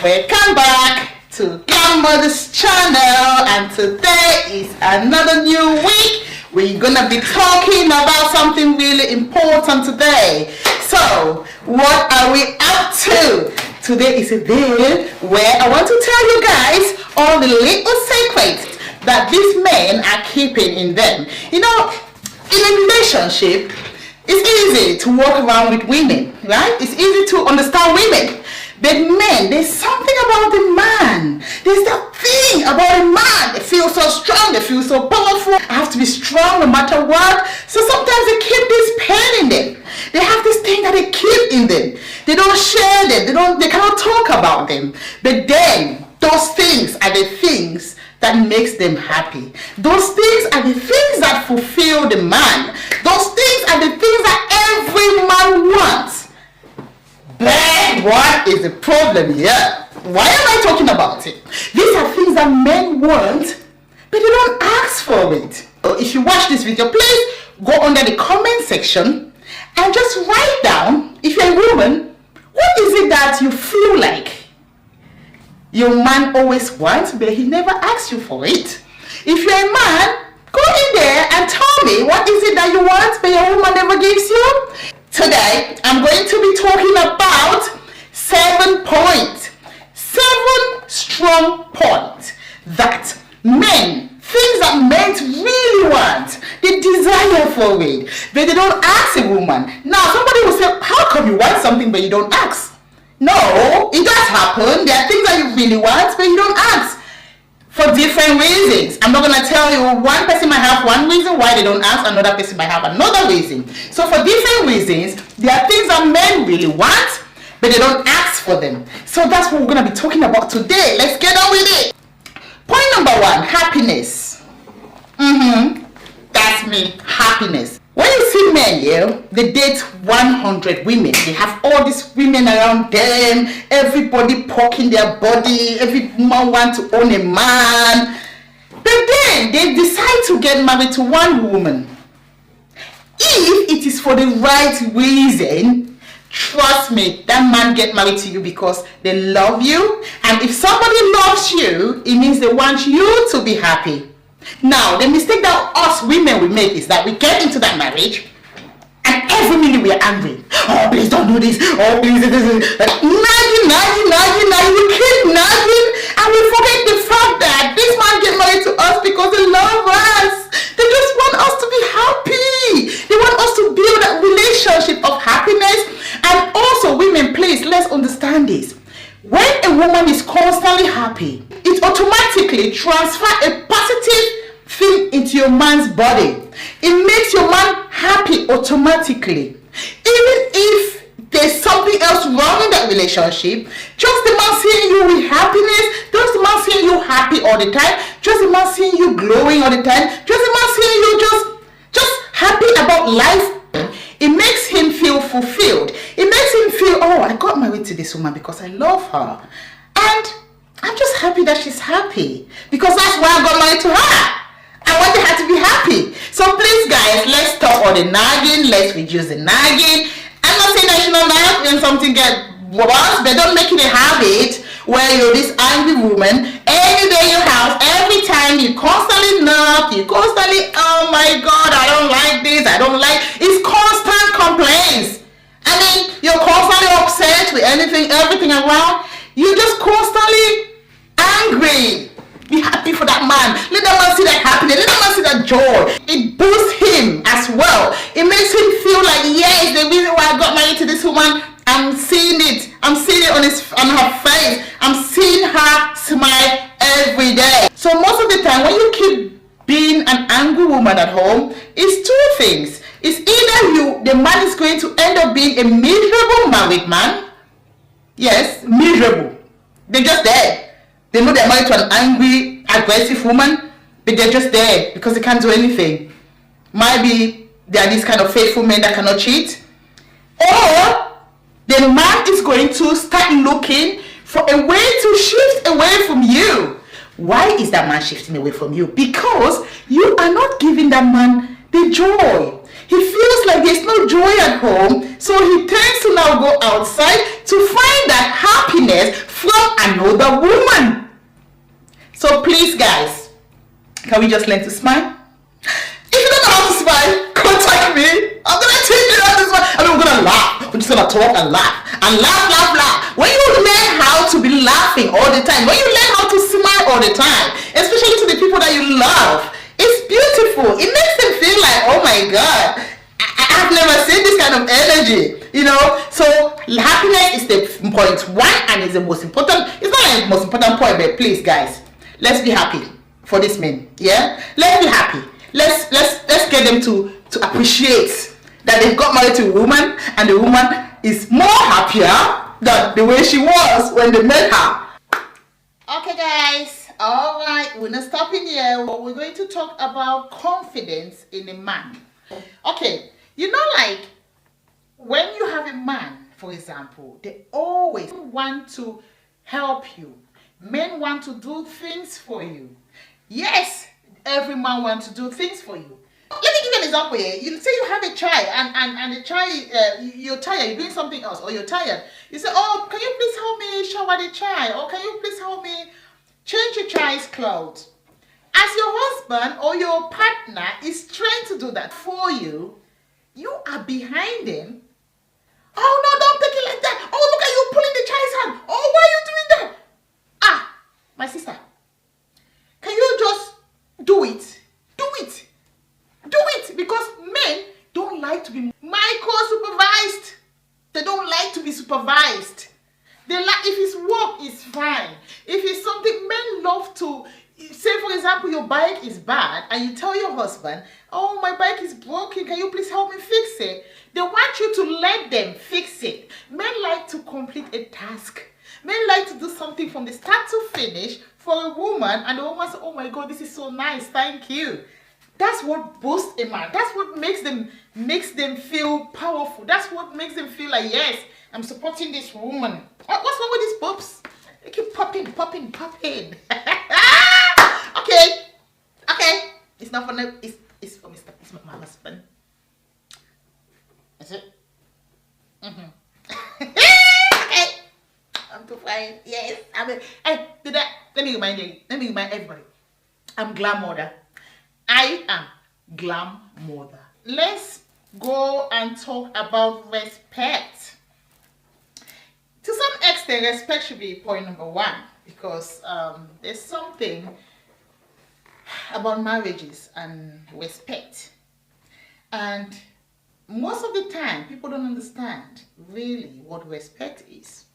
Welcome back to Grandmother's channel, and today is another new week. We're gonna be talking about something really important today. So what are we up to? Today is a day where I want to tell you guys all the little secrets that these men are keeping in them. You know, in a relationship, it's easy to walk around with women, right? It's easy to understand women. But men, there's something about the man. There's that thing about a man. They feel so strong, they feel so powerful. I have to be strong no matter what. So sometimes they keep this pain in them. They have this thing that they keep in them. They don't share them. They cannot talk about them. But then those things are the things that makes them happy. Those things are the things that fulfill the man. Those things are the things that every man wants. But what is the problem here? Why am I talking about it? These are things that men want, but they don't ask for it. So if you watch this video, please go under the comment section and just write down, if you're a woman, what is it that you feel like your man always wants, but he never asks you for it? If you're a man, go in there and tell me, what is it that you want, but your woman never gives you? Today, I'm going to be talking about 7 points, 7 strong points that men, things that men really want, they desire for it, but they don't ask a woman. Now, somebody will say, how come you want something but you don't ask? No, it does happen. There are things that you really want, but you don't ask. For different reasons. I'm not going to tell you, one person might have one reason why they don't ask, another person might have another reason. So for different reasons, there are things that men really want, but they don't ask for them. So that's what we're going to be talking about today. Let's get on with it. Point number 1, happiness. That's me, happiness. When you see men here, they date 100 women. They have all these women around them. Everybody poking their body. Every woman wants to own a man. But then they decide to get married to one woman. If it is for the right reason, trust me, that man get married to you because they love you. And if somebody loves you, it means they want you to be happy. Now, the mistake that us women will make is that we get into that marriage and every minute we are angry. Oh, please don't do this. Oh, please. Nagging. We keep nagging and we forget the fact that this man get married to us because they love us. They just want us to be happy. They want us to build that relationship of happiness. And also, women, please, let's understand this. When a woman is constantly happy, it automatically transfers a positive thing into your man's body. It makes your man happy automatically. Even if there's something else wrong in that relationship, just the man seeing you with happiness, just the man seeing you happy all the time, just the man seeing you glowing all the time, just the man seeing you just happy about life, it makes him feel fulfilled. It makes him feel, oh, I got married to this woman because I love her. And I'm just happy that she's happy. Because that's why I got married to her. I wanted her to be happy. So please, guys, let's stop all the nagging. Let's reduce the nagging. I'm not saying that you don't nag when something gets worse, but don't make it a habit where you're this angry woman. Every day in your house, every time you constantly knock, you constantly, oh my God, I don't like this, I don't like, it's constant complaints. I mean, you're constantly upset with everything around. You're just constantly angry. Be happy for that man. Let that man see that happiness. Let that man see that joy. It boosts him as well. It makes him feel like, yes, the reason why I got married to this woman, I'm seeing it. I'm seeing it on her face. I'm seeing her smile every day. So most of the time, when you keep being an angry woman at home, it's 2 things. It's either the man is going to end up being a miserable married man. Yes, miserable. They're just there. They know they're married to an angry, aggressive woman, but they're just there because they can't do anything. Maybe they are these kind of faithful men that cannot cheat. Or the man is going to start looking for a way to shift away from you. Why is that man shifting away from you? Because you are not giving that man the joy. He feels like there's no joy at home, so he tends to now go outside to find that happiness from another woman. So please, guys, can we just learn to smile? If you don't know how to smile, contact me. I'm gonna teach you how to smile. I mean, we're gonna laugh. We're just gonna talk and laugh and laugh, laugh, laugh. When you learn how to be laughing all the time, when you learn how to smile all the time, especially to the people that you love, it's beautiful. It makes them feel like, oh my God, I've never seen this kind of energy. So happiness is the point one, and it's the most important. It's not like the most important point, but please, guys, let's be happy for these men. Yeah, let's be happy. Let's get them to appreciate that they've got married to a woman, and the woman is more happier than the way she was when they met her. Okay, guys. All right, we're not stopping here. We're going to talk about confidence in a man. Okay, like when you have a man, for example, they always want to help you. Men want to do things for you. Yes, every man wants to do things for you. Let me give you an example here. You say you have a child and the child, you're tired, you're doing something else, or you're tired. You say, oh, can you please help me shower the child? Or can you please help me change your child's clothes? As your husband or your partner is trying to do that for you, you are behind them. Oh, no, don't take it like that. Oh, look at you pulling the child's hand. Oh, why are you doing that? Ah, my sister, can you just do it? Do it. Do it, because men don't like to be micro-supervised. They don't like to be supervised. They like, if it's work, it's fine. If it's something, men love to, say for example, your bike is bad and you tell your husband, oh, my bike is broken, can you please help me fix it? They want you to let them fix it. Men like to complete a task. Men like to do something from the start to finish for a woman, and the woman says, oh my God, this is so nice, thank you. That's what boosts a man. That's what makes them feel powerful. That's what makes them feel like, yes, I'm supporting this woman. What's wrong with these boobs? They keep popping. Okay. It's not for no. It's for Mr. It's my husband. Is it? Okay. I'm too fine. Yes. Hey, let me remind you. Let me remind everybody. I'm glam mother. I am glam mother. Let's go and talk about respect. To some extent, respect should be point number one, because there's something about marriages and respect. And most of the time, people don't understand really what respect is.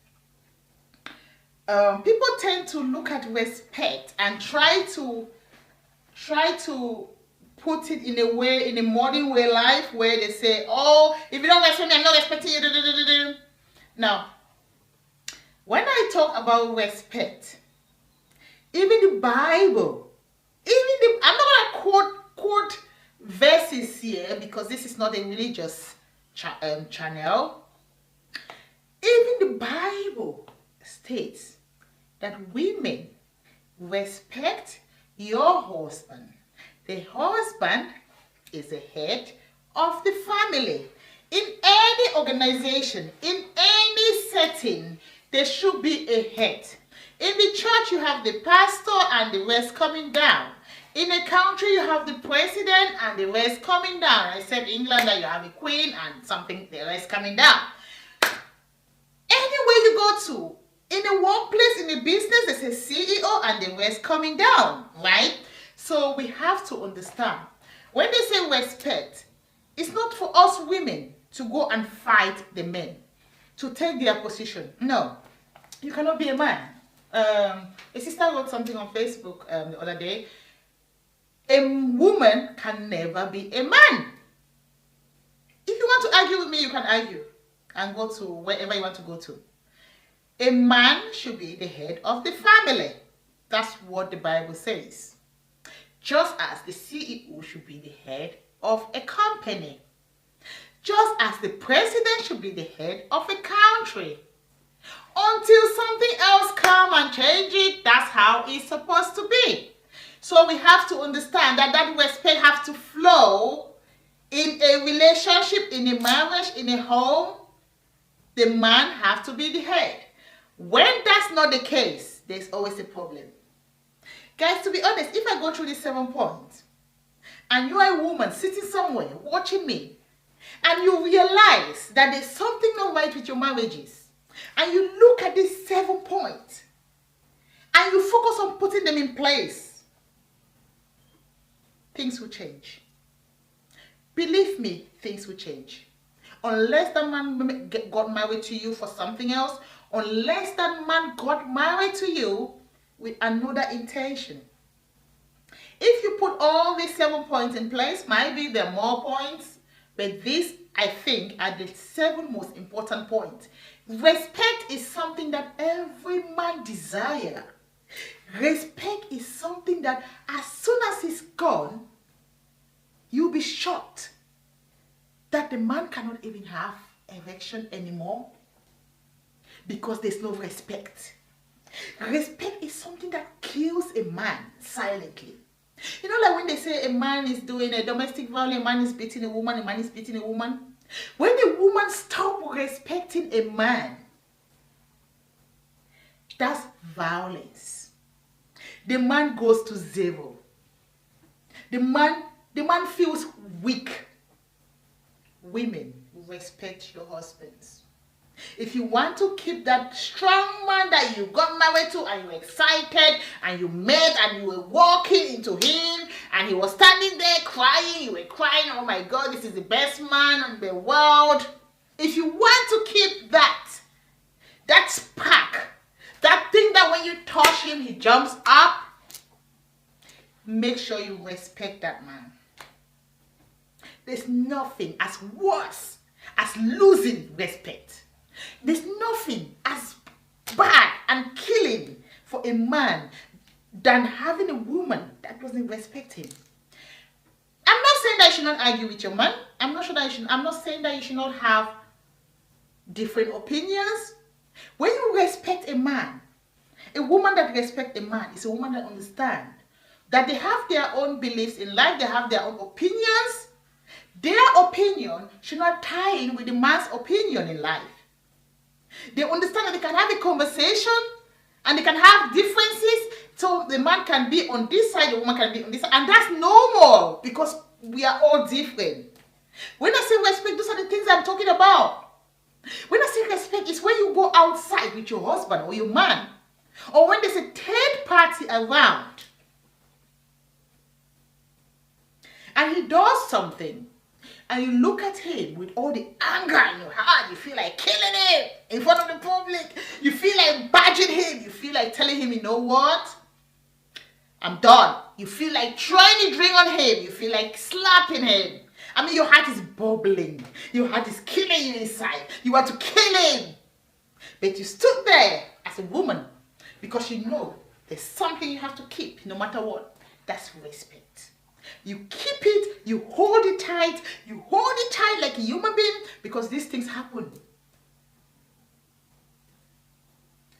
People tend to look at respect and try to put it in a modern way life, where they say, oh, if you don't respect me, I'm not respecting you. Now, when I talk about respect, even the Bible, I'm not going to quote verses here, because this is not a religious channel. Even the Bible states that women respect your husband. The husband is the head of the family. In any organization, in any setting, there should be a head. In the church, you have the pastor and the rest coming down. In a country, you have the president and the rest coming down. Except England, that you have a queen and something, the rest coming down. Anywhere you go to, in a workplace, in a business, there's a CEO and the rest coming down, right? So we have to understand, when they say respect, it's not for us women to go and fight the men, to take their position. No, you cannot be a man. A sister wrote something on Facebook the other day. A woman can never be a man. If you want to argue with me, you can argue and go to wherever you want to go to. A man should be the head of the family. That's what the Bible says. Just as the CEO should be the head of a company. Just as the president should be the head of a country. Until something else come and change it, that's how it's supposed to be. So we have to understand that that respect has to flow in a relationship, in a marriage, in a home. The man has to be the head. When that's not the case, there's always a problem. Guys, to be honest, if I go through these 7 points and you are a woman sitting somewhere watching me and you realize that there's something not right with your marriages and you look at these 7 points and you focus on putting them in place, things will change. Believe me, things will change. Unless that man got married to you for something else, unless that man got married to you with another intention. If you put all these 7 points in place, maybe there are more points, but these, I think, are the 7 most important points. Respect is something that every man desires. Respect is something that as soon as it's gone, you'll be shocked that the man cannot even have erection anymore because there's no respect. Respect is something that kills a man silently. You know, like when they say a man is doing a domestic violence, a man is beating a woman, a man is beating a woman. When a woman stops respecting a man, that's violence. The man goes to zero. The man feels weak. Women, respect your husbands. If you want to keep that strong man that you got married to and you're excited and you met and you were walking into him and he was standing there crying, you were crying, oh my God, this is the best man in the world. If you want to keep that spark, that thing that when you touch him, he jumps up, make sure you respect that man. There's nothing as worse as losing respect. There's nothing as bad and killing for a man than having a woman that doesn't respect him. I'm not saying that you should not argue with your man. I'm not saying that you should not have different opinions. When you respect a man, a woman that respects a man is a woman that understands that they have their own beliefs in life, they have their own opinions. Their opinion should not tie in with the man's opinion in life. They understand that they can have a conversation and they can have differences. So the man can be on this side, the woman can be on this side. And that's normal because we are all different. When I say respect, those are the things I'm talking about. When I say respect, it's when you go outside with your husband or your man. Or when there's a third party around. And he does something. And you look at him with all the anger in your heart. You feel like killing him in front of the public. You feel like badgering him. You feel like telling him, you know what? I'm done. You feel like trying to drink on him. You feel like slapping him. I mean, your heart is bubbling. Your heart is killing you inside. You want to kill him. But you stood there as a woman because you know there's something you have to keep no matter what. That's respect. You keep it, you hold it tight like a human being because these things happen.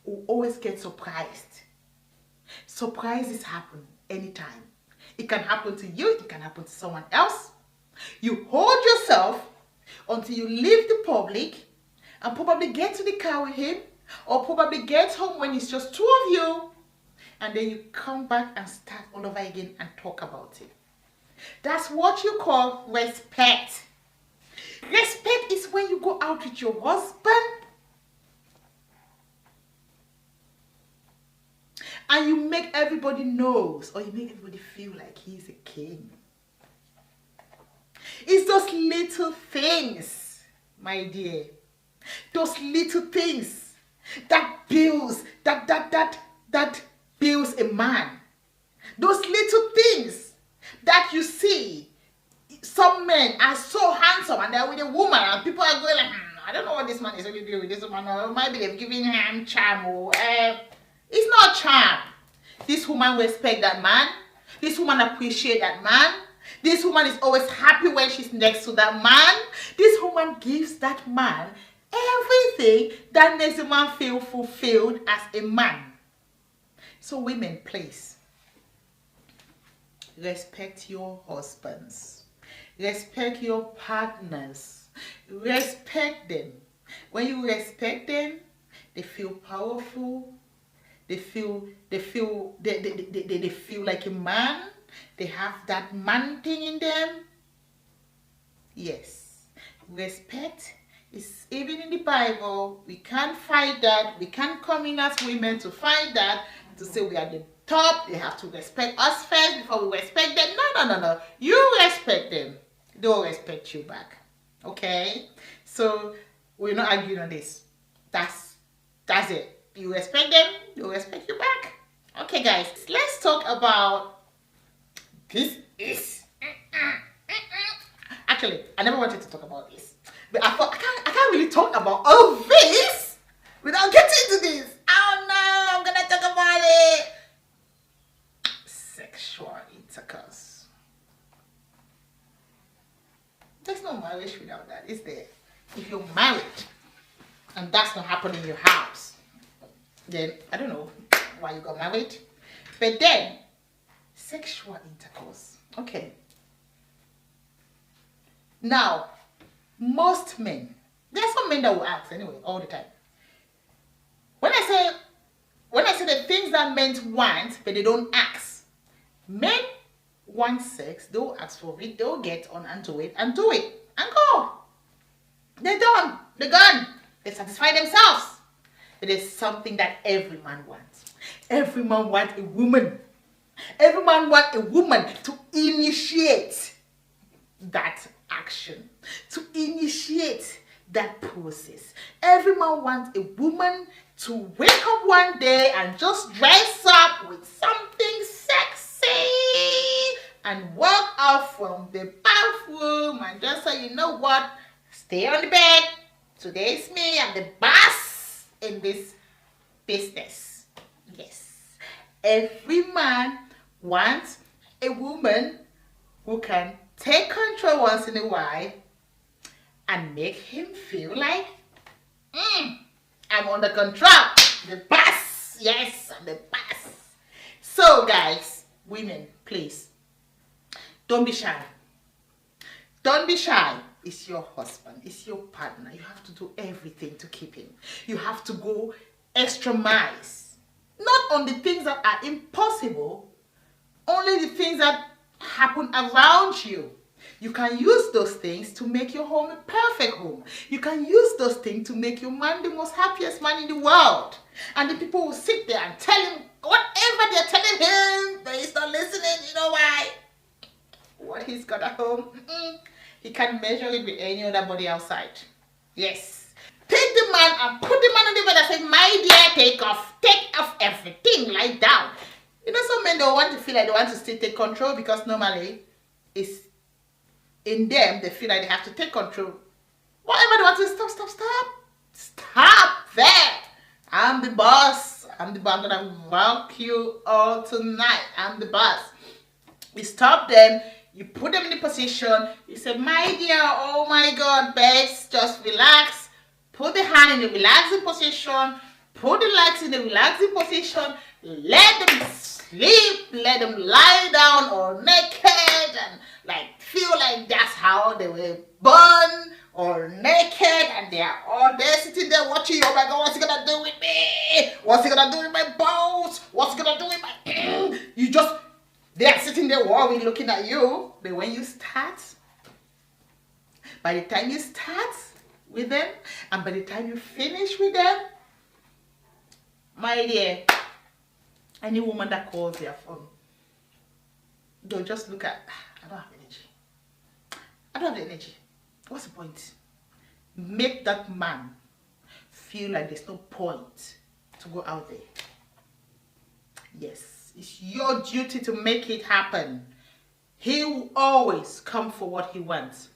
We always get surprised. Surprises happen anytime. It can happen to you, it can happen to someone else. You hold yourself until you leave the public and probably get to the car with him or probably get home when it's just 2 of you and then you come back and start all over again and talk about it. That's what you call respect. Respect is when you go out with your husband and you make everybody knows or you make everybody feel like he's a king. It's those little things, my dear. Those little things that builds that builds a man. Those little things that you see, some men are so handsome and they're with a woman and people are going like, I don't know what this man is really doing with this woman, or maybe they've given him charm, or it's not charm. This woman respect that man. This woman appreciate that man. This woman is always happy when she's next to that man. This woman gives that man everything that makes a man feel fulfilled as a man. So women, please, respect your husbands. Respect your partners. Respect them. When you respect them, They feel powerful. They feel like a man. They have that man thing in them. Yes. Respect is even in the Bible. We can't fight that. We can't come in as women to fight that, to say we are the top. They have to respect us first before we respect them. No. You respect them. They'll respect you back. Okay? So we're not arguing on this. That's it. You respect them, they'll respect you back. Okay, guys, let's talk about this is. Actually, I never wanted to talk about this, but I thought I can't really talk about all this without getting into this. Oh no, I'm gonna talk about it. Sexual intercourse. There's no marriage without that, is there? If you're married and that's not happening in your house, then I don't know why you got married. But then, sexual intercourse. Okay. Now, most men, there are some men that will ask anyway, all the time. When I say the things that men want, but they don't ask. Men want sex, they'll ask for it, they'll get on and do it, and go. They're done. They're gone. They satisfy themselves. It is something that every man wants. Every man wants a woman. Every man wants a woman to initiate that action, to initiate that process. Every man wants a woman to wake up one day and just dress up with something sexy and walk out from the bathroom and just say, you know what, stay on the bed. Today's me. I'm the boss in this business. Yes. Every man wants a woman who can take control once in a while and make him feel like, I'm under control. The boss. Yes, I'm the boss. So guys, women, please, don't be shy. Don't be shy. It's your husband. It's your partner. You have to do everything to keep him. You have to go extra miles. Not on the things that are impossible, only the things that happen around you. You can use those things to make your home a perfect home. You can use those things to make your man the most happiest man in the world. And the people will sit there and tell him whatever they're telling him, but he's not listening. You know why? What he's got at home, he can't measure it with any other body outside. Yes. Take the man and put the man on the bed and say, my dear, take off everything, lie down. You know, some men don't want to feel like they want to still take control because normally it's in them, they feel like they have to take control. Whatever they want to stop there. I'm the boss. I'm gonna rock you all tonight. I'm the boss. You stop them. You put them in the position. You say, my dear, oh my God, babes, just relax. Put the hand in the relaxing position. Put the legs in the relaxing position. Let them sleep. Let them lie down or naked and like feel like that's how they were born, or naked, and they are all there sitting there watching. Oh my God, what's he gonna do with me? What's he gonna do with my bones? What's he gonna do with my? They are sitting there worried, looking at you. But when you start, by the time you start with them, and by the time you finish with them, my dear, any woman that calls their phone, don't just look at, I don't have energy. I don't have the energy. What's the point? Make that man feel like there's no point to go out there. Yes, it's your duty to make it happen. He will always come for what he wants.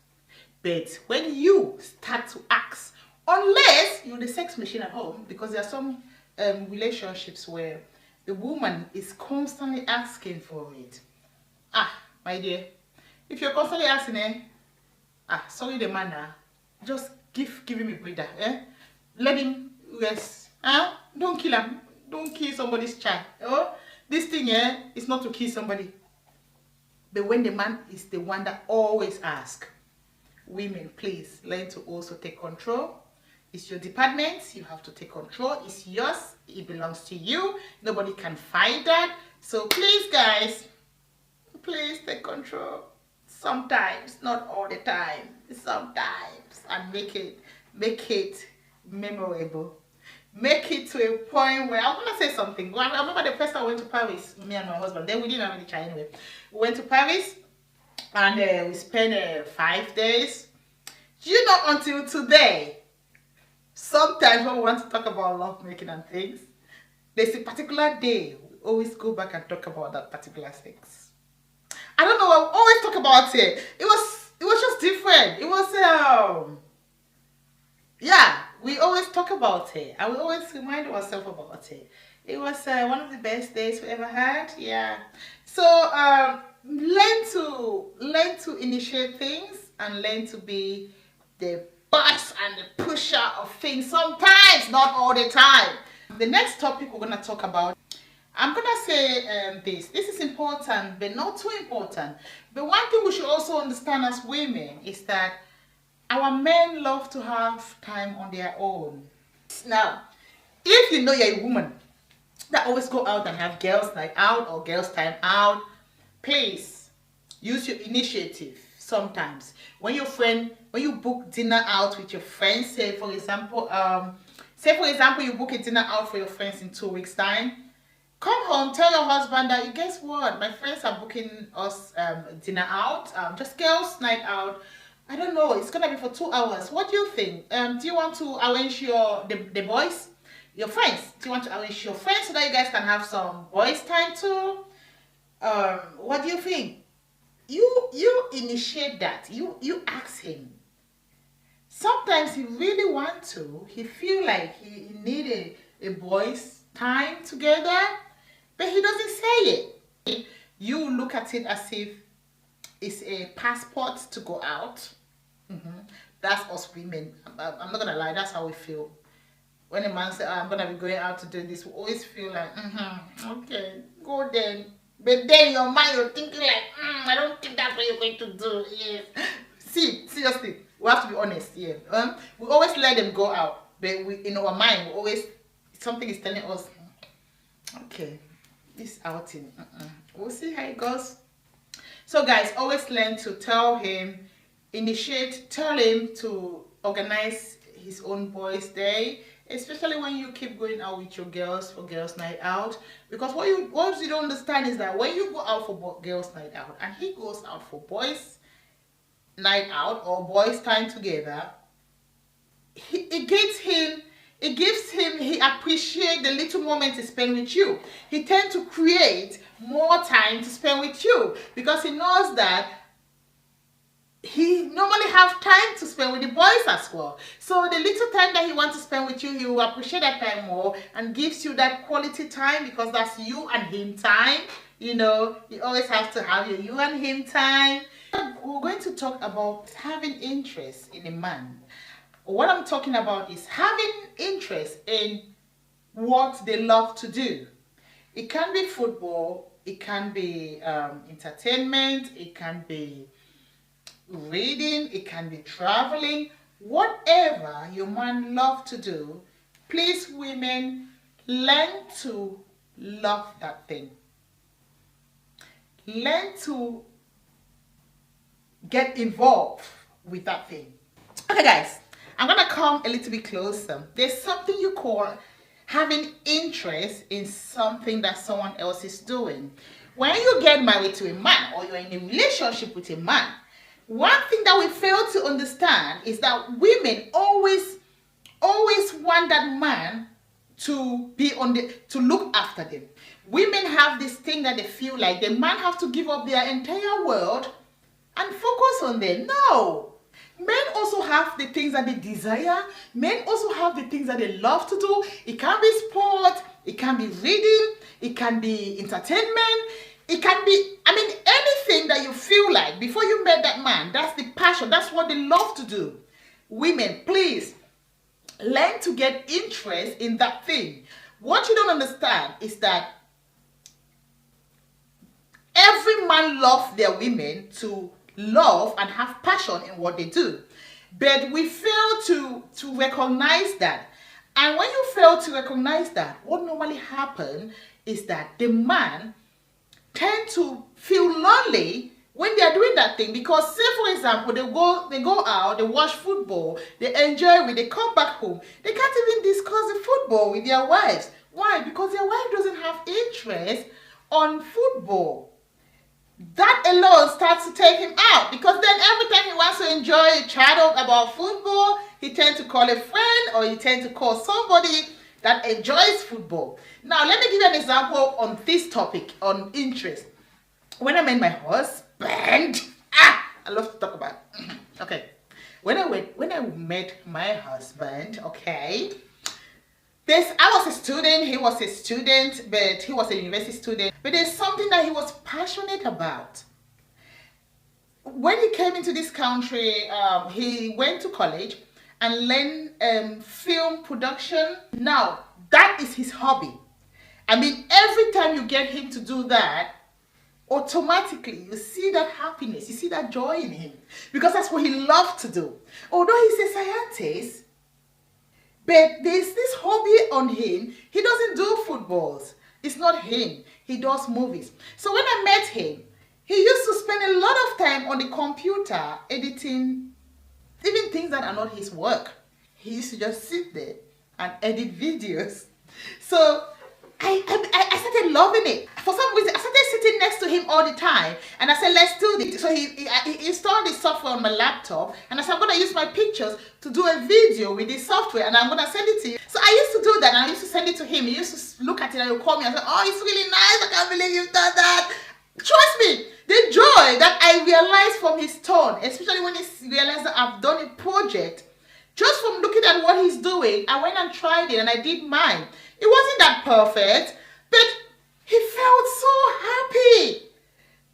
But when you start to ask, unless you're the sex machine at home, because there are some relationships where the woman is constantly asking for it. My dear, if you're constantly asking, sorry the man, just give him a breather, let him rest, don't kill him, don't kill somebody's child. This thing is not to kill somebody. But when the man is the one that always asks, women, please learn to also take control. It's your department. You have to take control. It's yours. It belongs to you. Nobody can fight that. So please, guys, please take control. Sometimes, not all the time. Sometimes, and make it memorable. Make it to a point where I'm gonna say something. Well, I remember the first time I went to Paris, me and my husband. Then we didn't have any child anyway. We went to Paris, and we spent 5 days. You know, until today, sometimes when we want to talk about love making and things, there's a particular day we always go back and talk about that particular things. I don't know. I always talk about it. It was just different. It was yeah. We always talk about it. I will always remind ourselves about it. It was one of the best days we ever had. Yeah. So learn to initiate things and learn to be the boss and the pusher of things. Sometimes, not all the time. The next topic we're gonna talk about. I'm gonna say this. This is important, but not too important. But one thing we should also understand as women is that our men love to have time on their own. Now, if you know you're a woman that always go out and have girls' night out or girls' time out, please use your initiative. Sometimes when you book dinner out with your friends, say for example you book a dinner out for your friends in 2 weeks' time. Come home, tell your husband that, guess what, my friends are booking us dinner out, just girls' night out. I don't know, it's gonna be for 2 hours. What do you think? Do you want to arrange the boys, your friends? Do you want to arrange your friends so that you guys can have some boys' time too? What do you think? You initiate that. You ask him. Sometimes he really want to. He feel like he needed a boys' time together, but he doesn't say it. You look at it as if it's a passport to go out. That's us women. I'm not gonna lie, that's how we feel. When a man says, I'm gonna be going out to do this, we always feel like, okay, go then. But then in your mind you're thinking like, I don't think that's what you're going to do. Yes. See, seriously, we have to be honest here. We always let them go out, but in our mind, something is telling us, okay, this outing, we'll see how it goes. So guys, always learn to tell him to organize his own boys' day, especially when you keep going out with your girls for girls' night out. Because what you don't understand is that when you go out for girls' night out and he goes out for boys' night out or boys' time together, he appreciates the little moments he spends with you. He tends to create more time to spend with you because he knows that he normally have time to spend with the boys as well. So the little time that he wants to spend with you, he will appreciate that time more and gives you that quality time because that's you and him time. You know, you always have to have your you and him time. We're going to talk about having interest in a man. What I'm talking about is having interest in what they love to do. It can be football, it can be entertainment, it can be reading, it can be traveling. Whatever your man loves to do, please women, learn to love that thing. Learn to get involved with that thing. Okay guys, I'm gonna come a little bit closer. There's something you call having interest in something that someone else is doing. When you get married to a man or you're in a relationship with a man, one thing that we fail to understand is that women always want that man to be to look after them. Women have this thing that they feel like the man have to give up their entire world and focus on them. No. Men also have the things that they desire. Men also have the things that they love to do. It can be sport, it can be reading, it can be entertainment, it can be, anything that you feel like before you met that man. That's the passion, that's what they love to do. Women, please learn to get interest in that thing. What you don't understand is that every man loves their women to love and have passion in what they do. But we fail to recognize that. And when you fail to recognize that, what normally happens is that the man tend to feel lonely when they are doing that thing, because say for example they go out, they watch football, they enjoy it, they come back home, they can't even discuss the football with their wives. Why? Because their wife doesn't have interest on football. That alone starts to take him out, because then every time he wants to enjoy a chat about football, he tends to call a friend or he tends to call somebody that enjoys football. Now let me give you an example on this topic on interest. When I met my husband, I love to talk about it. Okay, when I met my husband, okay, I was a student, he was a student, but he was a university student. But there's something that he was passionate about. When he came into this country, he went to college and learned film production. Now, that is his hobby. I mean, every time you get him to do that, automatically you see that happiness, you see that joy in him, because that's what he loved to do. Although he's a scientist, but there's this hobby on him. He doesn't do footballs. It's not him. He does movies. So when I met him, he used to spend a lot of time on the computer editing even things that are not his work. He used to just sit there and edit videos. So I started loving it. For some reason, I started sitting next to him all the time, and I said, let's do this. So he installed this software on my laptop, and I said, I'm going to use my pictures to do a video with this software, and I'm going to send it to you. So I used to do that, and I used to send it to him. He used to look at it, and he would call me and say, oh, it's really nice. I can't believe you've done that. Trust me, the joy that I realized from his tone, especially when he realized that I've done a project, just from looking at what he's doing, I went and tried it, and I did mine. It wasn't that perfect, but he felt so happy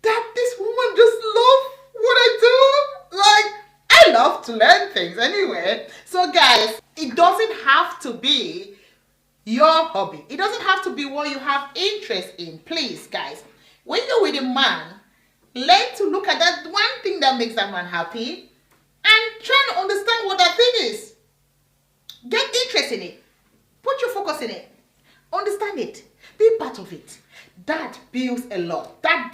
that this woman just loved what I do. Like, I love to learn things anyway. So guys, it doesn't have to be your hobby. It doesn't have to be what you have interest in. Please, guys, when you're with a man, learn to look at that one thing that makes that man happy and try to understand what that thing is. Get interest in it. Put your focus in it. Understand it. Be part of it. That builds a lot. That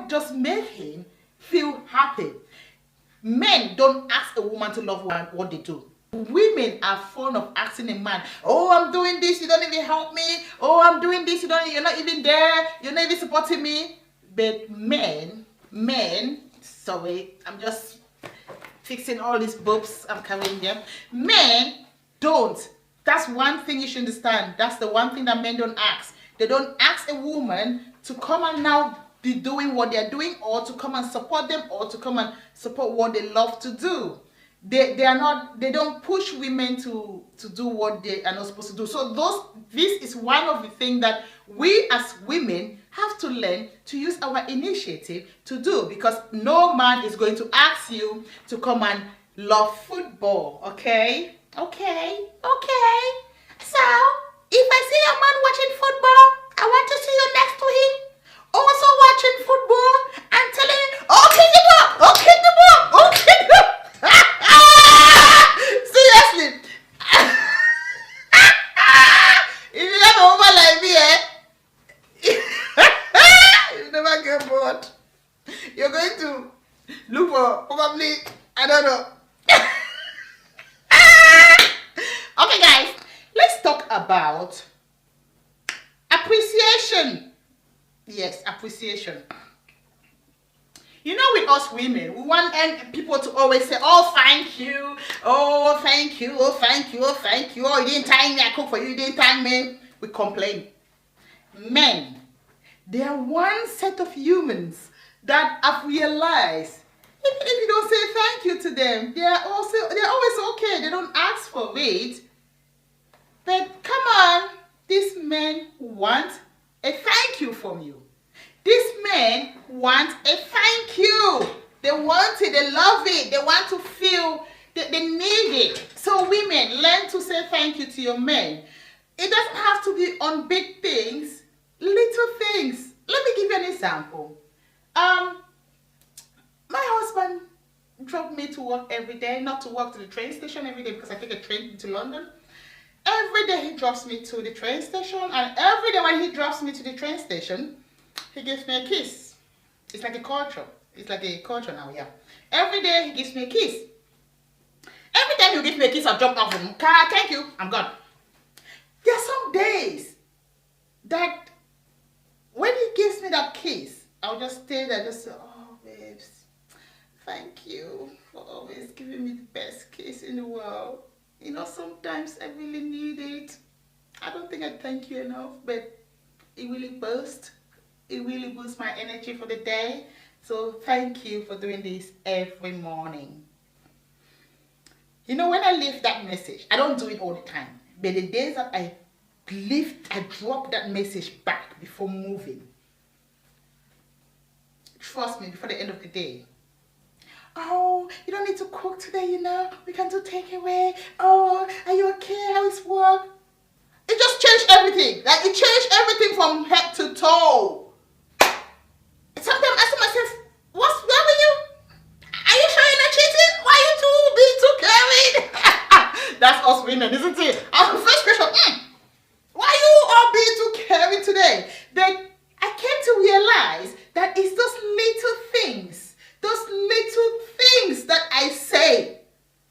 just makes him feel happy. Men don't ask a woman to love what they do. Women are fond of asking a man, oh, I'm doing this, you don't even help me. Oh, I'm doing this, you're not even there. You're not even supporting me. But men, sorry, I'm just fixing all these boobs I'm carrying here. Men don't. That's one thing you should understand. That's the one thing that men don't ask. They don't ask a woman to come and now be doing what they're doing, or to come and support them, or to come and support what they love to do. They don't push women to do what they are not supposed to do. So this is one of the things that we as women have to learn to use our initiative to do, because no man is going to ask you to come and love football, okay? Okay. So, if I see a man watching football, I want to see you next to him, also watching football, and telling him, oh, kick the ball, oh, kick the ball, oh, kick the ball. Seriously. If you have a woman like me, you never get bored. You're going to look for probably, I don't know. Okay, guys, let's talk about appreciation. Yes, appreciation. You know, with us women, we want people to always say, oh, thank you. Oh, thank you. Oh, thank you. Oh, thank you. Oh, you didn't thank me. I cook for you. You didn't thank me. We complain. Men, they are one set of humans that have realized, even if you don't say thank you to them, they're always okay. They don't ask for it. But come on, these men want a thank you from you. These men want a thank you. They want it, they love it, they want to feel that they need it. So women, learn to say thank you to your men. It doesn't have to be on big things, little things. Let me give you an example. My husband drop me to work every day, not to work to the train station every day because I take a train to London. Every day he drops me to the train station, and every day when he drops me to the train station, he gives me a kiss. It's like a culture. It's like a culture now, yeah. Every day he gives me a kiss. Every time you give me a kiss, I'll jump off from car. Thank you. I'm gone. There are some days that when he gives me that kiss, I'll just stay there, just say, oh, babes, thank you for always giving me the best kiss in the world. You know, sometimes I really need it. I don't think I thank you enough, but it really boosts. It really boosts my energy for the day. So thank you for doing this every morning. You know, when I leave that message, I don't do it all the time. But the days that I drop that message back before moving. Trust me, before the end of the day. Oh, you don't need to cook today, you know. We can do takeaway. Oh, are you okay? How is work? It just changed everything. Like, it changed everything from head to toe. Sometimes I ask myself, what's wrong with you? Are you sure you're not cheating? Why are you two being too caring? That's us women, isn't it? Our first question, why are you all being too caring today? Then I came to realize that it's those little things that I say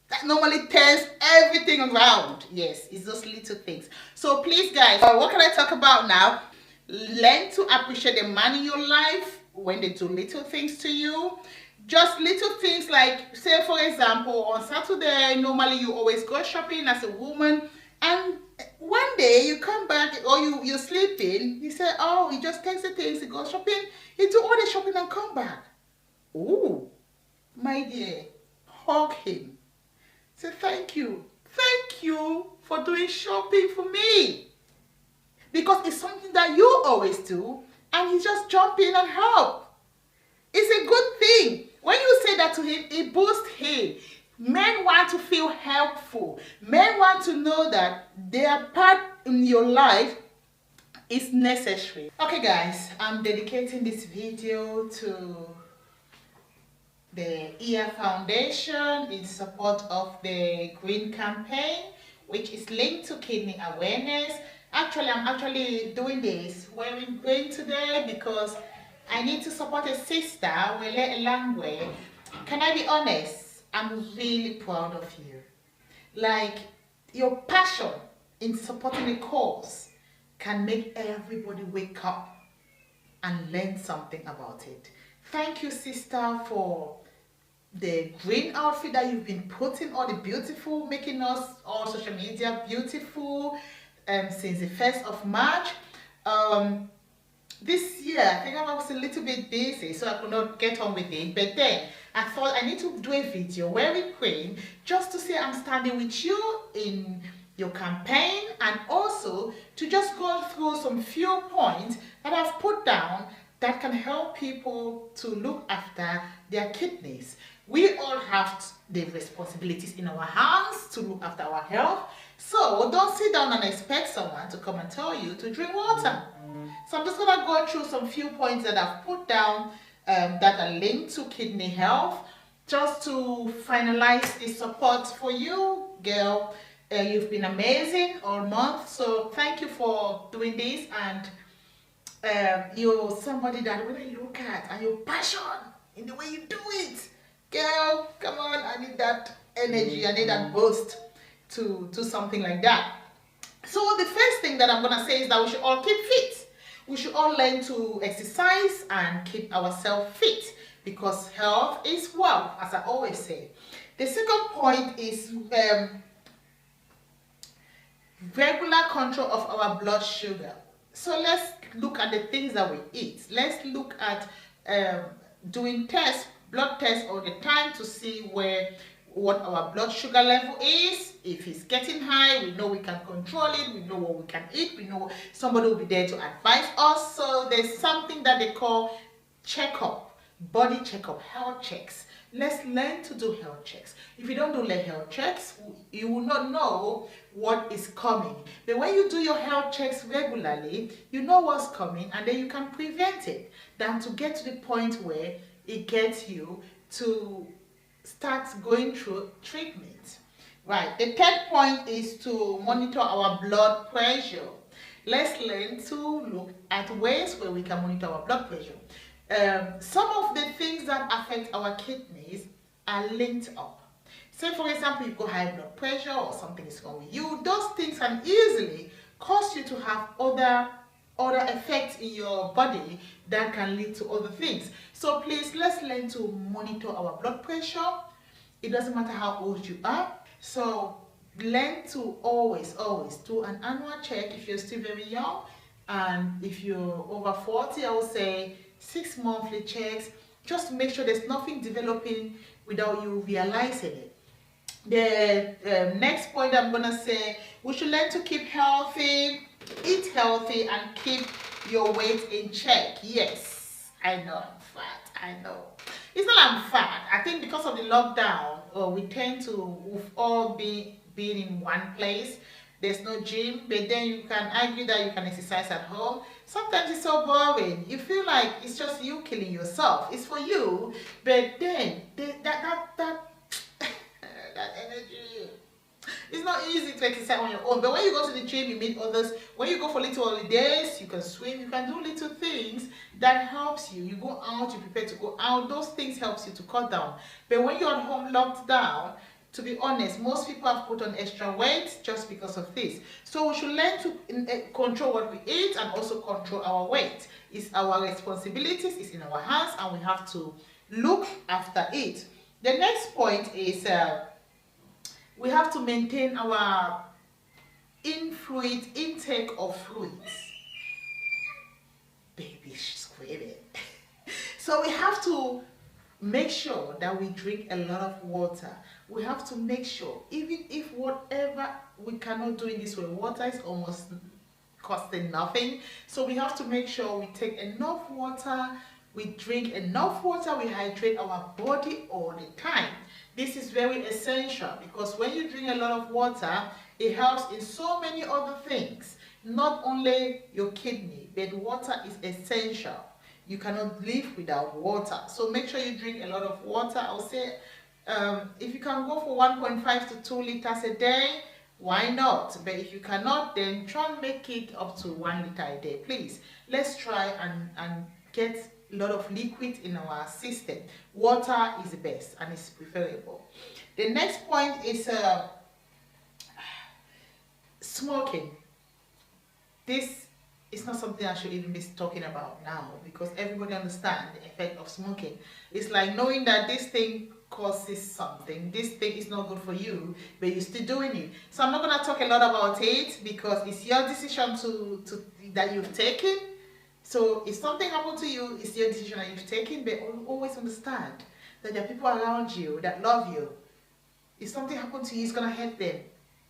that normally turns everything around. Yes, it's those little things. So please, guys, what can I talk about now? Learn to appreciate the man in your life when they do little things to you. Just little things like, say for example, on Saturday, normally you always go shopping as a woman, and one day you come back or you're sleeping, you say, oh, he just takes the things, he goes shopping, he do all the shopping and come back. Oh, my dear, hug him. Say thank you. Thank you for doing shopping for me. Because it's something that you always do, and he just jump in and help. It's a good thing. When you say that to him, it boosts him. Men want to feel helpful. Men want to know that their part in your life is necessary. Okay guys, I'm dedicating this video to the EAR Foundation in support of the Green Campaign, which is linked to kidney awareness. Actually, I'm actually doing this wearing green today because I need to support a sister, Wele Elangwe. Can I be honest? I'm really proud of you. Like, your passion in supporting a cause can make everybody wake up and learn something about it. Thank you, sister, for the green outfit that you've been putting, all the beautiful, making us all social media beautiful since the 1st of March. This year, I think I was a little bit busy, so I could not get on with it. But then I thought I need to do a video wearing green just to say I'm standing with you in your campaign, and also to just go through some few points that I've put down that can help people to look after their kidneys. We all have the responsibilities in our hands to look after our health. So don't sit down and expect someone to come and tell you to drink water. So I'm just going to go through some few points that I've put down that are linked to kidney health, just to finalize the support for you, girl. You've been amazing all month, so thank you for doing this. And you're somebody that when I look at, and your passion in the way you do it, girl, come on, I need that energy, I need that boost to do something like that. So the first thing that I'm going to say is that we should all keep fit. We should all learn to exercise and keep ourselves fit, because health is wealth, as I always say. The second point is regular control of our blood sugar. So let's look at the things that we eat. Let's look at doing blood tests all the time to see what our blood sugar level is. If it's getting high, we know we can control it, we know what we can eat, we know somebody will be there to advise us. So there's something that they call checkup, body checkup, health checks. Let's learn to do health checks. If you don't do the health checks, you will not know what is coming. But when you do your health checks regularly, you know what's coming, and then you can prevent it, than to get to the point where it gets you to start going through treatment. Right. The third point is to monitor our blood pressure. Let's learn to look at ways where we can monitor our blood pressure. Some of the things that affect our kidneys are linked up. Say, for example, you've got high blood pressure or something is wrong with you. Those things can easily cause you to have other effects in your body that can lead to other things. So please, let's learn to monitor our blood pressure. It doesn't matter how old you are. So learn to always do an annual check if you're still very young, and if you're over 40, I would say 6 monthly checks, just to make sure there's nothing developing without you realizing it. The next point I'm gonna say, we should learn to keep healthy, eat healthy, and keep your weight in check. Yes, I know I'm fat. I know. It's not I'm fat. I think because of the lockdown, we tend to we've all being in one place. There's no gym, but then you can argue that you can exercise at home. Sometimes it's so boring. You feel like it's just you killing yourself. It's for you, but then that energy. It's not easy to exercise on your own, but when you go to the gym, you meet others. When you go for little holidays, you can swim, you can do little things that helps you. You go out, you prepare to go out. Those things helps you to cut down. But when you're at home locked down, to be honest, most people have put on extra weight just because of this. So we should learn to control what we eat and also control our weight. It's our responsibilities, it's in our hands, and we have to look after it. The next point is we have to maintain our intake of fluids. Baby, she's screaming. So we have to make sure that we drink a lot of water. We have to make sure, even if whatever we cannot do in this way, water is almost costing nothing. So we have to make sure we take enough water, we drink enough water, we hydrate our body all the time. This is very essential because when you drink a lot of water, it helps in so many other things. Not only your kidney, but water is essential. You cannot live without water. So make sure you drink a lot of water. I'll say if you can go for 1.5 to 2 liters a day, why not? But if you cannot, then try and make it up to 1 liter a day. Please, let's try and get a lot of liquid in our system. Water is the best and it's preferable. The next point is smoking. This is not something I should even be talking about now because everybody understands the effect of smoking. It's like knowing that this thing causes something. This thing is not good for you, but you're still doing it. So I'm not going to talk a lot about it because it's your decision that you've taken. So if something happened to you, it's your decision that you've taken, but always understand that there are people around you that love you. If something happened to you, it's going to hurt them.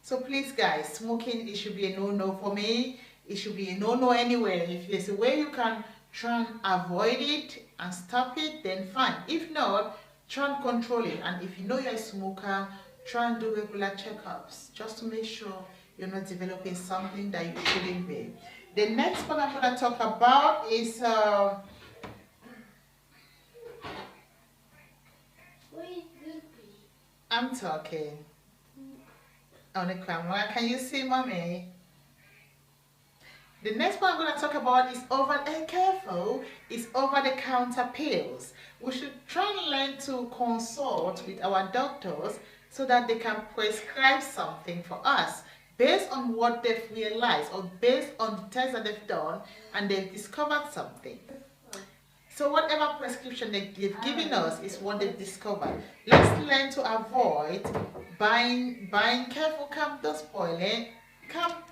So please guys, smoking, it should be a no-no for me. It should be a no-no anywhere. If there's a way you can try and avoid it and stop it, then fine. If not, try and control it. And if you know you're a smoker, try and do regular checkups just to make sure you're not developing something that you shouldn't be. The next one I'm going to talk about is I'm talking on the camera. Can you see mommy? The next one I'm going to talk about is over-the-counter pills. We should try and learn to consult with our doctors so that they can prescribe something for us based on what they've realized or based on the tests that they've done and they've discovered something. So whatever prescription they've given us is what they've discovered. Let's learn to avoid buying careful, come, don't spoil it. Come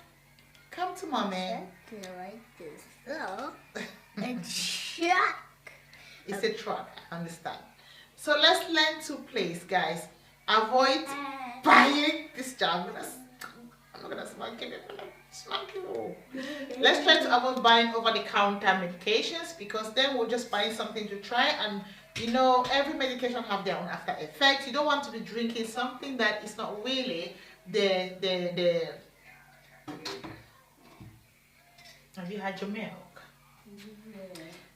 to mommy. Like this. So, a truck. It's a truck, I understand. So let's learn to please, guys, avoid buying this job. I'm not gonna smack it. Let's try to avoid buying over-the-counter medications because then we're just buying something to try, and you know every medication have their own after effects. You don't want to be drinking something that is not really the Have you had your milk?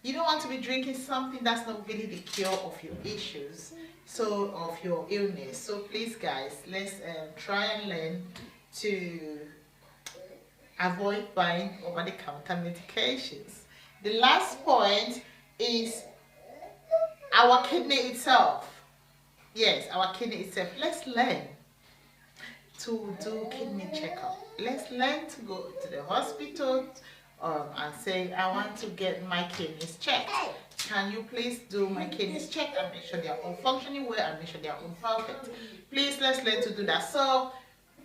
You don't want to be drinking something that's not really the cure of your issues, so of your illness. So please, guys, let's try and learn to avoid buying over-the-counter medications. The last point is our kidney itself. Yes, our kidney itself. Let's learn to do kidney checkup. Let's learn to go to the hospital and say, I want to get my kidneys checked. Can you please do my kidneys checked and make sure they are all functioning well and make sure they are all perfect? Please, let's learn to do that. So,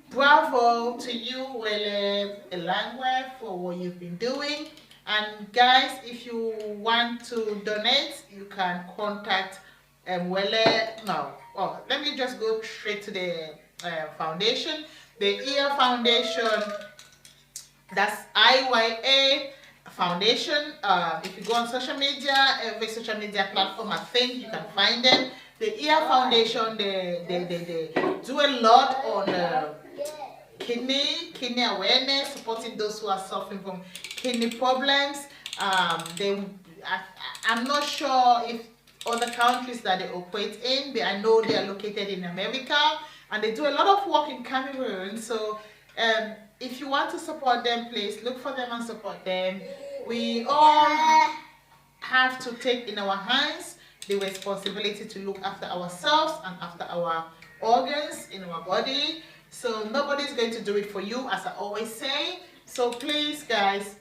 bravo to you, Wele Elangwe, for what you've been doing. And guys, if you want to donate, you can contact Wele. No, let me just go straight to the foundation. The ear foundation, that's IYA foundation. If you go on social media, every social media platform, I think you can find them. The ear foundation, they do a lot on kidney awareness, supporting those who are suffering from kidney problems. I'm not sure if other countries that they operate in, but I know they are located in America, and they do a lot of work in Cameroon. So if you want to support them, please look for them and support them. We all have to take in our hands the responsibility to look after ourselves and after our organs in our body. So nobody's going to do it for you, as I always say. So please, guys,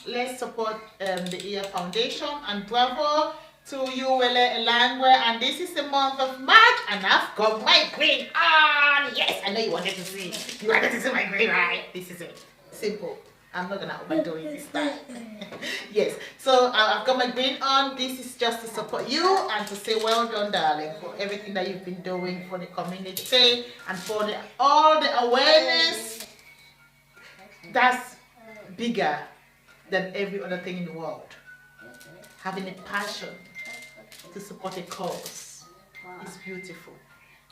let's support the ear foundation, and bravo to you, Wele Elangwe. And this is the month of March, and I've got my green on. Yes, I know you wanted to see. You wanted to see my green, right? This is it. Simple. I'm not gonna overdo it this time. Yes. So I've got my green on. This is just to support you and to say well done, darling, for everything that you've been doing for the community and for all the awareness. That's bigger than every other thing in the world. Having a passion to support a cause is beautiful,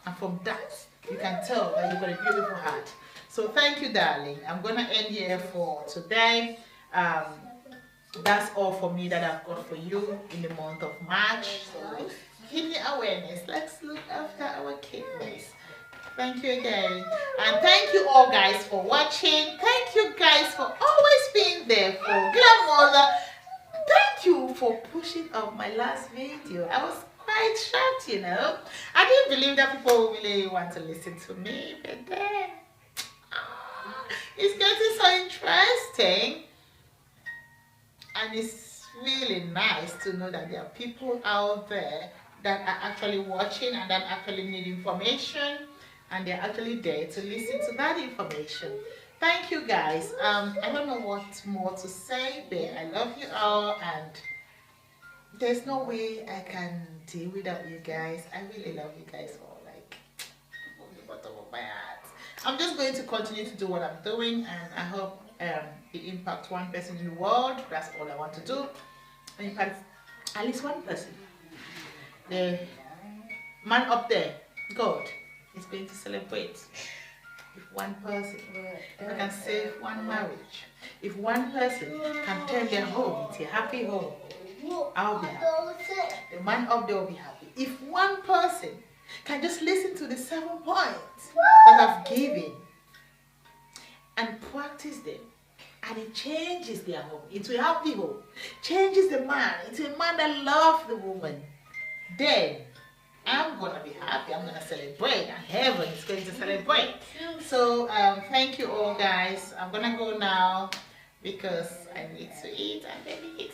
and from that you can tell that you've got a beautiful heart. So thank you, darling. I'm gonna end here for today. That's all for me that I've got for you in the month of March. So kidney awareness. Let's look after our kidneys. Thank you again, and thank you all guys for watching. Thank you guys for always being there for Glam Mother. Thank you for pushing up my last video. I was quite shocked, you know. I didn't believe that people really want to listen to me, but then it's getting so interesting, and it's really nice to know that there are people out there that are actually watching and that actually need information, and they're actually there to listen to that information. Thank you guys. I don't know what more to say, but I love you all, and there's no way I can deal without you guys. I really love you guys all, like from the bottom of my heart. I'm just going to continue to do what I'm doing, and I hope it impacts one person in the world. That's all I want to do. Impact at least one person. The man up there, God, is going to celebrate. If one person, if I can save one marriage, if one person can turn their home into a happy home, I'll be happy. The man up there will be happy. If one person can just listen to the 7 points that I've given and practice them, and it changes their home into a happy home, changes the man into a man that loves the woman, then I'm going to be happy. I'm going to celebrate, and heaven is going to celebrate. So thank you all guys. I'm going to go now because I need to eat, and then eat.